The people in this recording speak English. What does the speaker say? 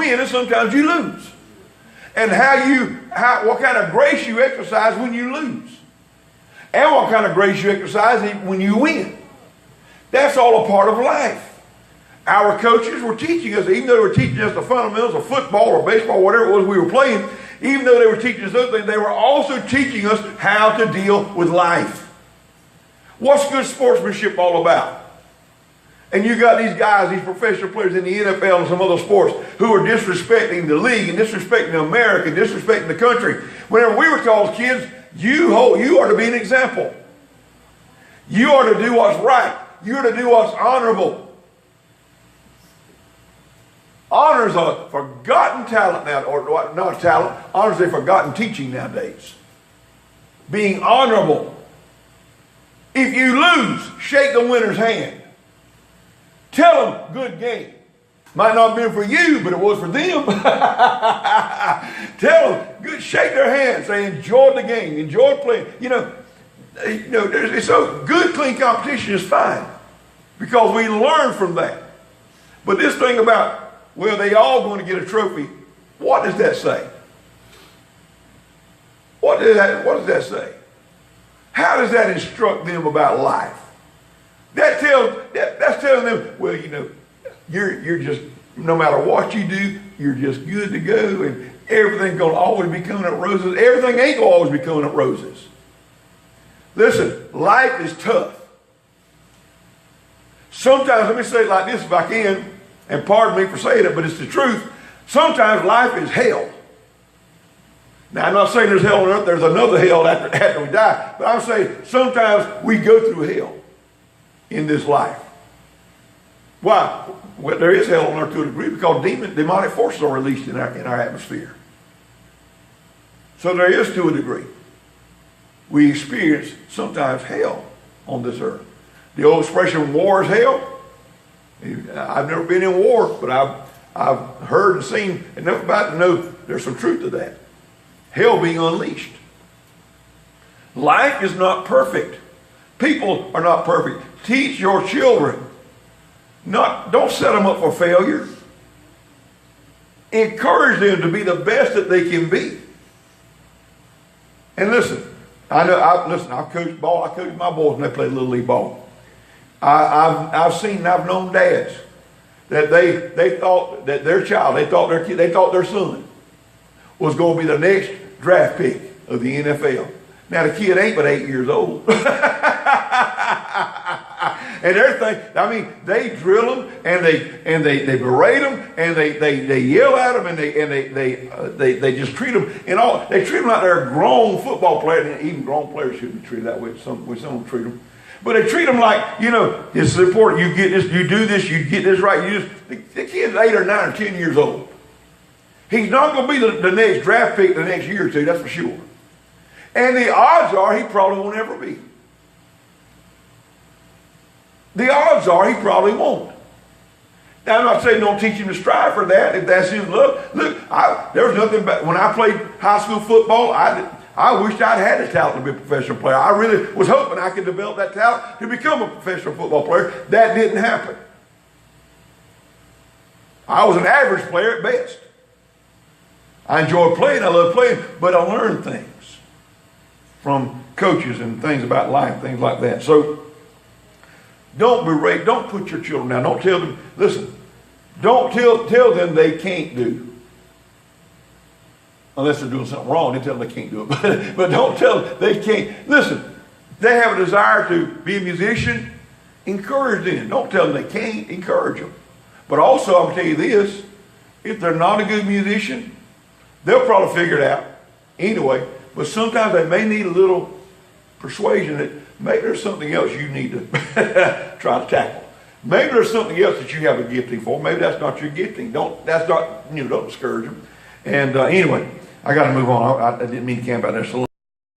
win and sometimes you lose. And what kind of grace you exercise when you lose. And what kind of grace you exercise when you win. That's all a part of life. Our coaches were teaching us, even though they were teaching us the fundamentals of football or baseball, whatever it was we were playing, even though they were teaching us those things, they were also teaching us how to deal with life. What's good sportsmanship all about? And you got these guys, these professional players in the NFL and some other sports who are disrespecting the league and disrespecting America, disrespecting the country. Whenever we were taught as kids, you are to be an example. You are to do what's right. You are to do what's honorable. Honor is a forgotten talent now, or not talent. Honor is a forgotten teaching nowadays. Being honorable. If you lose, shake the winner's hand. Tell them, good game. Might not have been for you, but it was for them. Tell them, good, shake their hand. Say, enjoyed the game, enjoyed playing. So good, clean competition is fine because we learn from that. But this thing about, well, they all going to get a trophy, what does that say? What does that say? How does that instruct them about life? That's telling them, well, you're just, no matter what you do, you're just good to go, and everything's going to always be coming up roses. Everything ain't going to always be coming up roses. Listen, life is tough. Sometimes, let me say it like this if I can, and pardon me for saying it, but it's the truth. Sometimes life is hell. Now, I'm not saying there's hell on earth, there's another hell after we die, but I'm saying sometimes we go through hell in this life. Why? Well, there is hell on earth to a degree because demonic forces are released in our atmosphere. So there is to a degree. We experience sometimes hell on this earth. The old expression, war is hell. I've never been in war, but I've heard and seen enough about it to know there's some truth to that. Hell being unleashed. Life is not perfect. People are not perfect. Teach your children. Don't set them up for failure. Encourage them to be the best that they can be. And listen, I've coached ball. I coached my boys when they played Little League ball. I've seen and I've known dads that they thought that their child, they thought their kid, they thought their son was going to be the next draft pick of the NFL. Now the kid ain't but 8 years old. And everything, I mean, they drill them and they berate them and they yell at them and they just treat them they treat them like they're a grown football player, and even grown players shouldn't be treated that way. Some treat them. But they treat them like, it's important. You get this, you do this, you get this right. The kid's 8 or 9 or 10 years old. He's not going to be the next draft pick the next year or two, that's for sure. And the odds are he probably won't ever be. The odds are he probably won't. Now, I'm not saying don't teach him to strive for that if that's his love. Look, there was nothing but when I played high school football, I wished I'd had the talent to be a professional player. I really was hoping I could develop that talent to become a professional football player. That didn't happen. I was an average player at best. I enjoyed playing, I love playing, but I learned things from coaches and things about life, things like that. So don't berate, don't put your children down. Don't tell them, listen, don't tell them they can't do. Unless they're doing something wrong, they tell them they can't do it. But don't tell them they can't. Listen, they have a desire to be a musician, encourage them. Don't tell them they can't, encourage them. But also, I'm going to tell you this, if they're not a good musician, they'll probably figure it out anyway. But sometimes they may need a little persuasion that maybe there's something else you need to try to tackle. Maybe there's something else that you have a gifting for. Maybe that's not your gifting. Don't discourage them. And anyway, I got to move on. I didn't mean to camp out there so long.